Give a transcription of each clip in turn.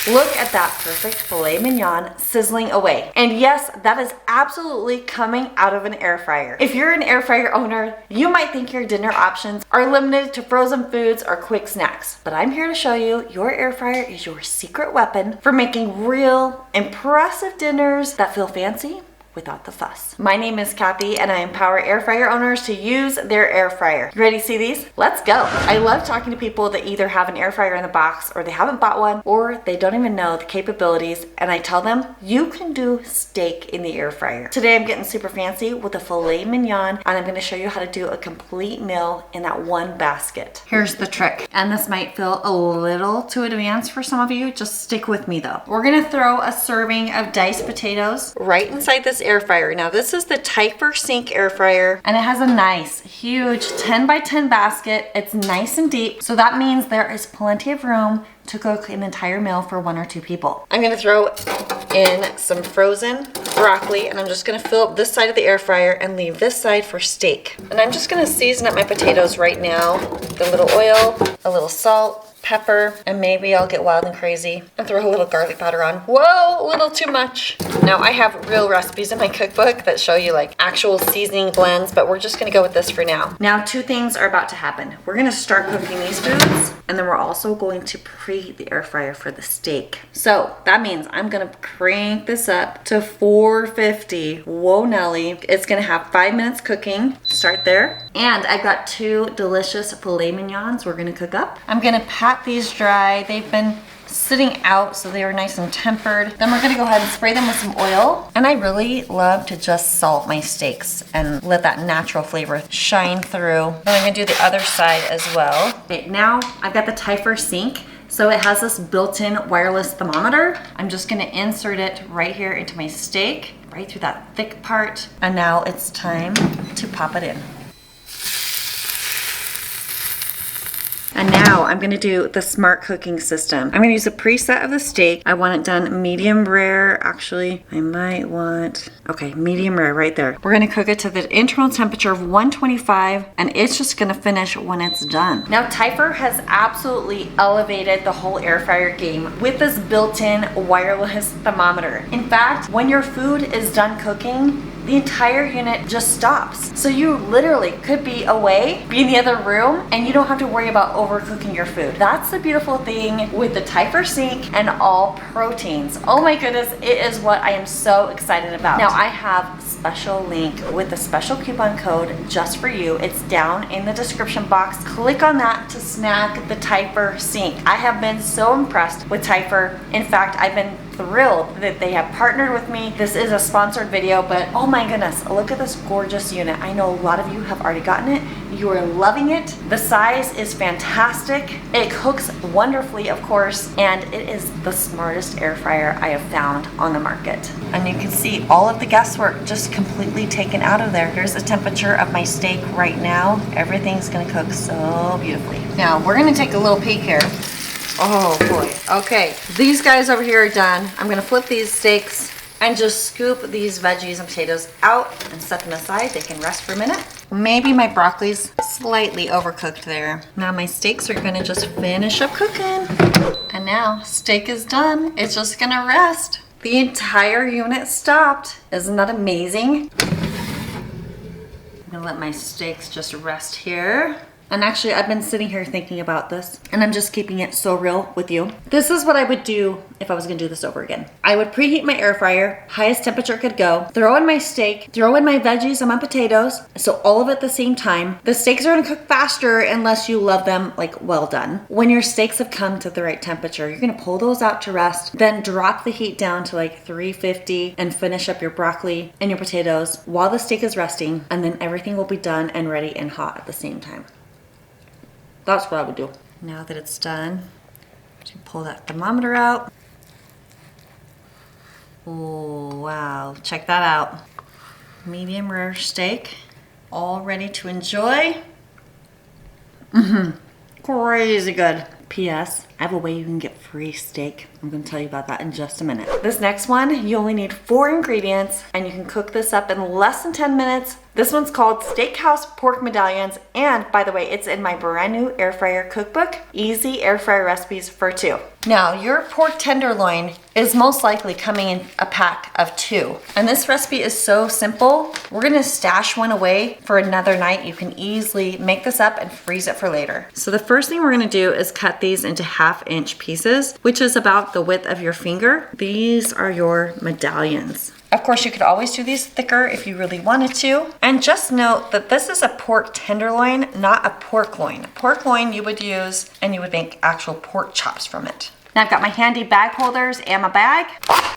Look at that perfect filet mignon sizzling away. And yes, that is absolutely coming out of an air fryer. If you're an air fryer owner, you might think your dinner options are limited to frozen foods or quick snacks. But I'm here to show you your air fryer is your secret weapon for making real, impressive dinners that feel fancy without the fuss. My name is Cathy and I empower air fryer owners to use their air fryer. You ready to see these? Let's go. I love talking to people that either have an air fryer in the box or they haven't bought one or they don't even know the capabilities, and I tell them you can do steak in the air fryer. Today I'm getting super fancy with a filet mignon and I'm going to show you how to do a complete meal in that one basket. Here's the trick, and this might feel a little too advanced for some of you. Just stick with me though. We're going to throw a serving of diced potatoes right inside this air fryer. Now this is the Typer Sink air fryer and it has a nice huge 10 by 10 basket. It's nice and deep, so that means there is plenty of room to cook an entire meal for 1 or 2 people. I'm gonna throw in some frozen broccoli and I'm just gonna fill up this side of the air fryer and leave this side for steak. And I'm just gonna season up my potatoes right now with a little oil, a little salt, pepper, and maybe I'll get wild and crazy and throw a little garlic powder on. Whoa, a little too much. Now I have real recipes in my cookbook that show you like actual seasoning blends, but we're just gonna go with this for now. Now 2 things are about to happen. We're gonna start cooking these foods and then we're also going to preheat the air fryer for the steak. So that means I'm gonna crank this up to 450. Whoa Nelly. It's gonna have 5 minutes cooking. Start there. And I've got 2 delicious filet mignons we're gonna cook up. I'm gonna pat these dry. They've been sitting out so they were nice and tempered. Then we're gonna go ahead and spray them with some oil. And I really love to just salt my steaks and let that natural flavor shine through. Then I'm gonna do the other side as well. Okay, now I've got the Typer Sink. So it has this built-in wireless thermometer. I'm just gonna insert it right here into my steak, right through that thick part. And now it's time to pop it in. And now I'm gonna do the smart cooking system. I'm gonna use a preset of the steak. I want it done medium rare. Actually, I might want, okay, medium rare right there. We're gonna cook it to the internal temperature of 125 and it's just gonna finish when it's done. Now Typer has absolutely elevated the whole air fryer game with this built-in wireless thermometer. In fact, when your food is done cooking, the entire unit just stops. So you literally could be away, be in the other room, and you don't have to worry about overcooking your food. That's the beautiful thing with the Typer Sink and all proteins. Oh my goodness, it is what I am so excited about. Now I have a special link with a special coupon code just for you. It's down in the description box. Click on that to snag the Typer Sink. I have been so impressed with Typer. In fact, I've been thrilled that they have partnered with me. This is a sponsored video, but oh my goodness, look at this gorgeous unit. I know a lot of you have already gotten it. You are loving it. The size is fantastic. It cooks wonderfully, of course, and it is the smartest air fryer I have found on the market. And you can see all of the guesswork just completely taken out of there. Here's the temperature of my steak right now. Everything's gonna cook so beautifully. Now we're gonna take a little peek here. Oh boy, okay. These guys over here are done. I'm gonna flip these steaks and just scoop these veggies and potatoes out and set them aside. They can rest for a minute. Maybe my broccoli's slightly overcooked there. Now my steaks are gonna just finish up cooking. And now steak is done. It's just gonna rest. The entire unit stopped. Isn't that amazing? I'm gonna let my steaks just rest here. And actually, I've been sitting here thinking about this, and I'm just keeping it so real with you. This is what I would do if I was gonna do this over again. I would preheat my air fryer, highest temperature could go, throw in my steak, throw in my veggies and my potatoes, so all of it at the same time. The steaks are gonna cook faster unless you love them like well done. When your steaks have come to the right temperature, you're gonna pull those out to rest, then drop the heat down to like 350 and finish up your broccoli and your potatoes while the steak is resting, and then everything will be done and ready and hot at the same time. That's what I would do. Now that it's done, to pull that thermometer out. Oh, wow, check that out. Medium rare steak, all ready to enjoy. Crazy good. P.S. I have a way you can get free steak. I'm gonna tell you about that in just a minute. This next one, you only need 4 ingredients and you can cook this up in less than 10 minutes. This one's called Steakhouse Pork Medallions, and by the way, it's in my brand new air fryer cookbook, Easy Air Fryer Recipes for 2. Now, your pork tenderloin is most likely coming in a pack of 2. And this recipe is so simple. We're gonna stash one away for another night. You can easily make this up and freeze it for later. So the first thing we're gonna do is cut these into 1/2-inch pieces, which is about the width of your finger. These are your medallions. Of course, you could always do these thicker if you really wanted to. And just note that this is a pork tenderloin, not a pork loin. Pork loin you would use and you would make actual pork chops from it. Now I've got my handy bag holders and my bag.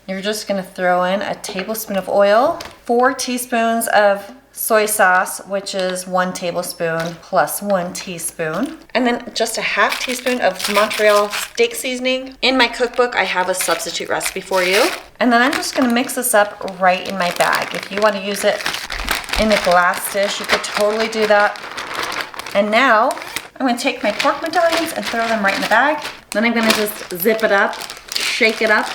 You're just gonna throw in a tablespoon of oil, 4 teaspoons of soy sauce, which is 1 tablespoon plus 1 teaspoon. And then just a 1/2 teaspoon of Montreal steak seasoning. In my cookbook, I have a substitute recipe for you. And then I'm just gonna mix this up right in my bag. If you wanna use it in a glass dish, you could totally do that. And now, I'm gonna take my pork medallions and throw them right in the bag. Then I'm gonna just zip it up, shake it up.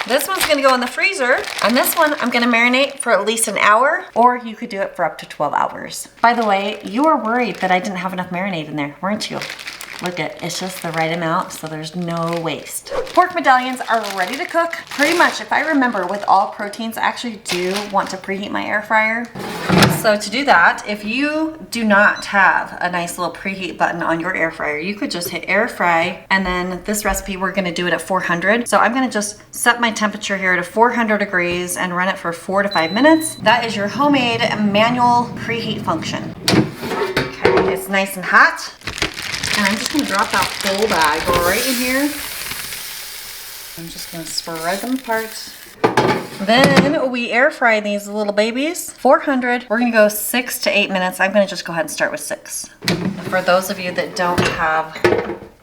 This one's gonna go in the freezer, and this one I'm gonna marinate for at least an hour, or you could do it for up to 12 hours. By the way, you were worried that I didn't have enough marinade in there, weren't you? Look at, it's just the right amount, so there's no waste. Pork medallions are ready to cook. Pretty much, if I remember, with all proteins, I actually do want to preheat my air fryer. So to do that, if you do not have a nice little preheat button on your air fryer, you could just hit air fry, and then this recipe, we're gonna do it at 400. So I'm gonna just set my temperature here to 400 degrees and run it for 4 to 5 minutes. That is your homemade manual preheat function. Okay, it's nice and hot. And I'm just gonna drop that whole bag right in here. I'm just gonna spread them apart. Then we air fry these little babies. 400, we're gonna go 6 to 8 minutes. I'm gonna just go ahead and start with 6. For those of you that don't have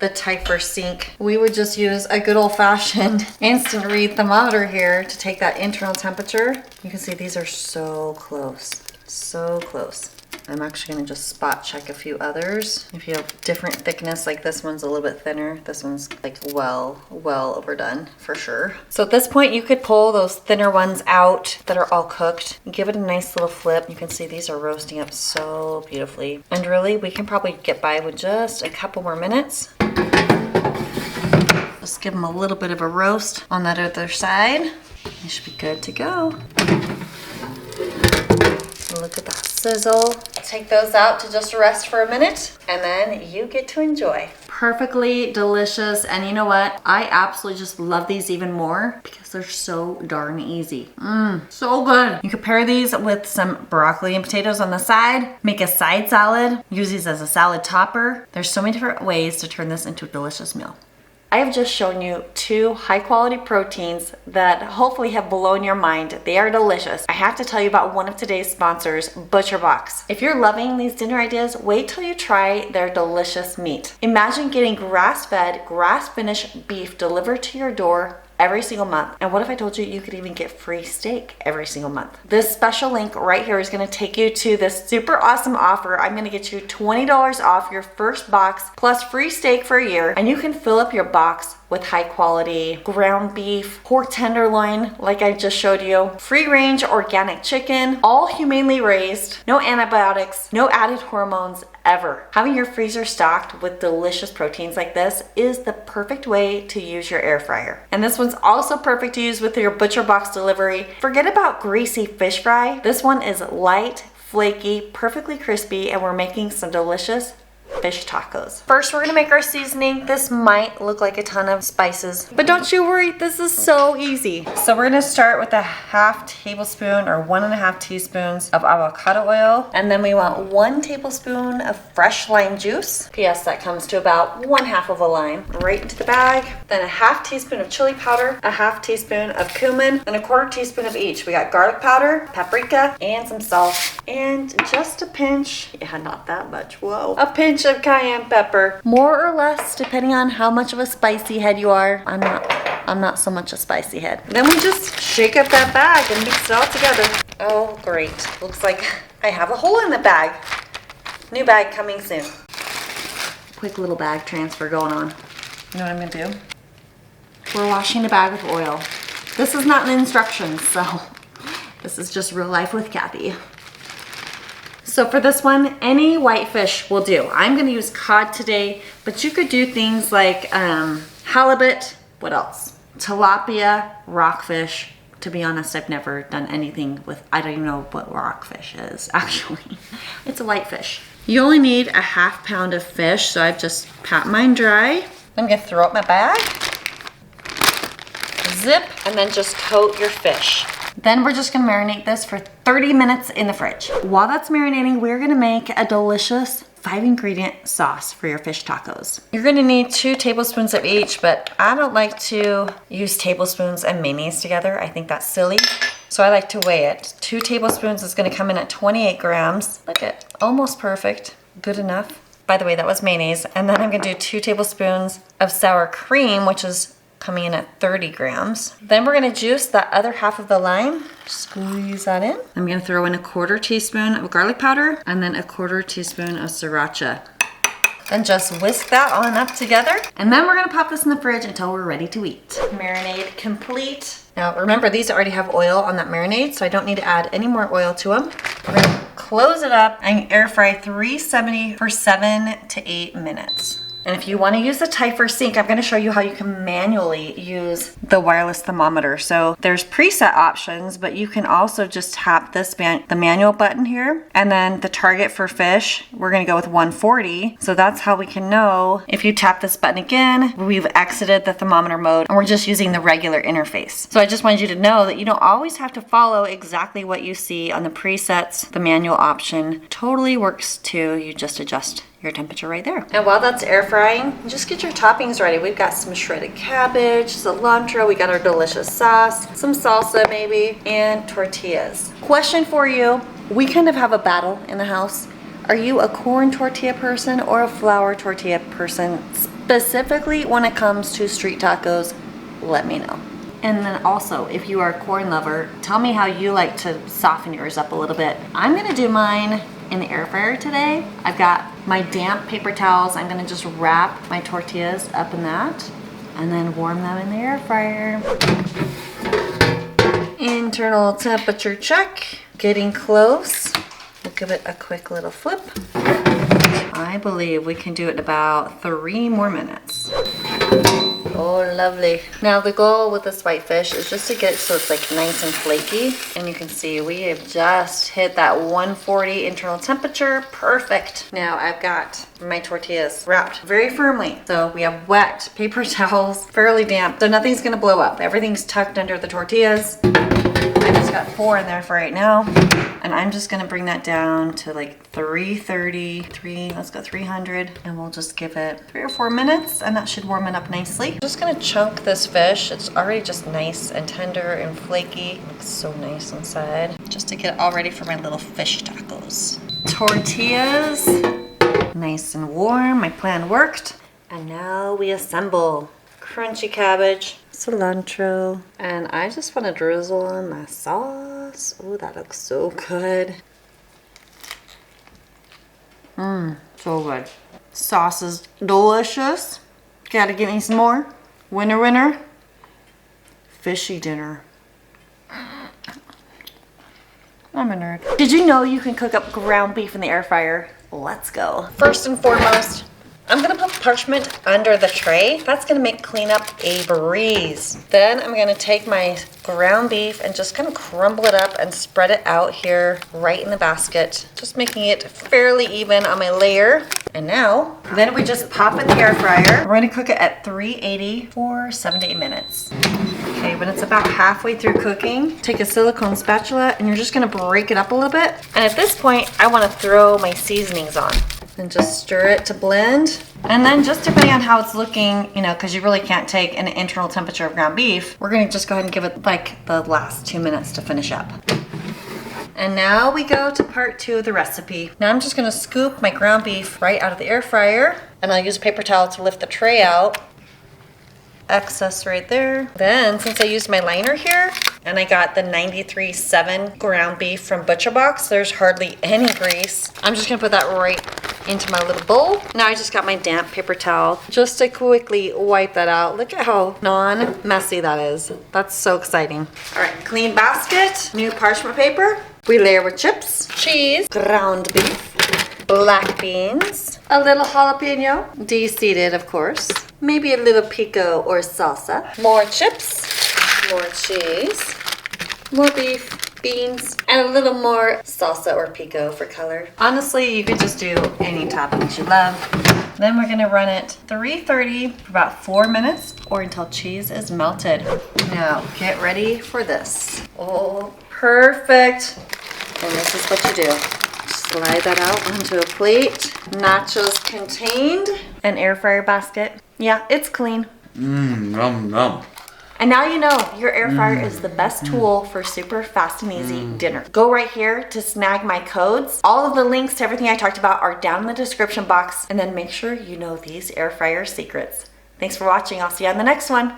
the Typer sink, we would just use a good old-fashioned instant read thermometer here to take that internal temperature. You can see these are so close, so close. I'm actually gonna just spot check a few others. If you have different thickness, like this one's a little bit thinner, this one's like well overdone for sure. So at this point, you could pull those thinner ones out that are all cooked and give it a nice little flip. You can see these are roasting up so beautifully. And really, we can probably get by with just a couple more minutes. Just give them a little bit of a roast on that other side. They should be good to go. Look at that sizzle. Take those out to just rest for a minute, and then you get to enjoy. Perfectly delicious, and you know what? I absolutely just love these even more because they're so darn easy. So good. You could pair these with some broccoli and potatoes on the side, make a side salad, use these as a salad topper. There's so many different ways to turn this into a delicious meal. I have just shown you 2 high-quality proteins that hopefully have blown your mind. They are delicious. I have to tell you about one of today's sponsors, ButcherBox. If you're loving these dinner ideas, wait till you try their delicious meat. Imagine getting grass-fed, grass-finished beef delivered to your door every single month. And what if I told you you could even get free steak every single month? This special link right here is gonna take you to this super awesome offer. I'm gonna get you $20 off your first box plus free steak for a year, and you can fill up your box with high quality ground beef, pork tenderloin, like I just showed you, free range organic chicken, all humanely raised, no antibiotics, no added hormones ever. Having your freezer stocked with delicious proteins like this is the perfect way to use your air fryer. And this one's also perfect to use with your ButcherBox delivery. Forget about greasy fish fry. This one is light, flaky, perfectly crispy, and we're making some delicious fish tacos. First, we're gonna make our seasoning. This might look like a ton of spices, but don't you worry, this is so easy. So we're gonna start with a 1/2 tablespoon or 1.5 teaspoons of avocado oil. And then we want 1 tablespoon of fresh lime juice. P.S. that comes to about 1/2 of a lime. Right into the bag. Then a 1/2 teaspoon of chili powder, a 1/2 teaspoon of cumin, and a 1/4 teaspoon of each. We got garlic powder, paprika, and some salt. And just a pinch, yeah, not that much, whoa. A pinch of cayenne pepper, more or less depending on how much of a spicy head you are. I'm not so much a spicy head. Then we just shake up that bag and mix it all together. Oh great, looks like I have a hole in the bag. New bag coming soon. Quick little bag transfer going on. You know what I'm gonna do? We're washing the bag with oil. This is not an instruction, so this is just real life with Cathy. So for this one, any whitefish will do. I'm gonna use cod today, but you could do things like halibut, what else? Tilapia, rockfish. To be honest, I've never done anything with, I don't even know what rockfish is, actually. It's a whitefish. You only need a ½ pound of fish, so I've just pat mine dry. I'm gonna throw up my bag, zip, and then just coat your fish. Then we're just gonna marinate this for 30 minutes in the fridge. While that's marinating, we're gonna make a delicious 5-ingredient sauce for your fish tacos. You're gonna need 2 tablespoons of each, but I don't like to use tablespoons and mayonnaise together. I think that's silly. So I like to weigh it. 2 tablespoons is gonna come in at 28 grams. Look at, almost perfect, good enough. By the way, that was mayonnaise. And then I'm gonna do 2 tablespoons of sour cream, which is coming in at 30 grams. Then we're gonna juice that other half of the lime. Squeeze that in. I'm gonna throw in a 1/4 teaspoon of garlic powder and then a 1/4 teaspoon of sriracha. Then just whisk that on up together. And then we're gonna pop this in the fridge until we're ready to eat. Marinade complete. Now remember, these already have oil on that marinade, so I don't need to add any more oil to them. We're gonna close it up and air fry 370 for 7 to 8 minutes. And if you want to use the Typhor sink, I'm going to show you how you can manually use the wireless thermometer. So there's preset options, but you can also just tap this the manual button here. And then the target for fish, we're going to go with 140. So that's how we can know if you tap this button again, we've exited the thermometer mode and we're just using the regular interface. So I just wanted you to know that you don't always have to follow exactly what you see on the presets. The manual option totally works too. You just adjust your temperature right there. And while that's air frying, just get your toppings ready. We've got some shredded cabbage, cilantro, we got our delicious sauce, some salsa maybe, and tortillas. Question for you, we kind of have a battle in the house. Are you a corn tortilla person or a flour tortilla person? Specifically when it comes to street tacos, let me know. And then also, if you are a corn lover, tell me how you like to soften yours up a little bit. I'm gonna do mine in the air fryer today. I've got my damp paper towels. I'm gonna just wrap my tortillas up in that and then warm them in the air fryer. Internal temperature check, getting close. We'll give it a quick little flip. I believe we can do it in about 3 more minutes. Oh, lovely. Now the goal with this whitefish is just to get it so it's like nice and flaky. And you can see we have just hit that 140 internal temperature. Perfect. Now I've got my tortillas wrapped very firmly. So we have wet paper towels, fairly damp, so nothing's gonna blow up. Everything's tucked under the tortillas. I just got 4 in there for right now. And I'm just gonna bring that down to like 330, let's go 300. And we'll just give it 3 or 4 minutes and that should warm it up nicely. I'm just gonna chunk this fish. It's already just nice and tender and flaky. Looks so nice inside. Just to get it all ready for my little fish tacos. Tortillas, nice and warm. My plan worked. And now we assemble. Crunchy cabbage, cilantro, and I just want to drizzle on my sauce. Oh, that looks so good. So good. Sauce is delicious. Gotta get me some more. Winner, winner. Fishy dinner. I'm a nerd. Did you know you can cook up ground beef in the air fryer? Let's go. First and foremost, I'm gonna put parchment under the tray. That's gonna make cleanup a breeze. Then I'm gonna take my ground beef and just kind of crumble it up and spread it out here right in the basket. Just making it fairly even on my layer. And now, then we just pop it in the air fryer. We're gonna cook it at 380 for 7 to 8 minutes. Okay, when it's about halfway through cooking, take a silicone spatula and you're just gonna break it up a little bit. And at this point, I wanna throw my seasonings on. And just stir it to blend. And then just depending on how it's looking, you know, because you really can't take an internal temperature of ground beef, we're gonna just go ahead and give it like the last 2 minutes to finish up. And now we go to part 2 of the recipe. Now I'm just gonna scoop my ground beef right out of the air fryer, and I'll use a paper towel to lift the tray out. Excess right there. Then, since I used my liner here, and I got the 93.7 ground beef from Butcher Box, there's hardly any grease. I'm just gonna put that right into my little bowl. Now I just got my damp paper towel just to quickly wipe that out. Look at how non-messy that is. That's so exciting. All right, clean basket, new parchment paper. We layer with chips, cheese, ground beef, black beans, a little jalapeno, de-seeded of course, maybe a little pico or salsa, more chips, more cheese, more beef, beans, and a little more salsa or pico for color. Honestly, you could just do any toppings you love. Then we're gonna run it 330 for about 4 minutes or until cheese is melted. Now, get ready for this. Oh, perfect. And this is what you do. Slide that out onto a plate. Nachos contained. An air fryer basket. Yeah, it's clean. Yum, yum. And now you know your air fryer is the best tool for super fast and easy dinner. Go right here to snag my codes. All of the links to everything I talked about are down in the description box. And then make sure you know these air fryer secrets. Thanks for watching. I'll see you on the next one.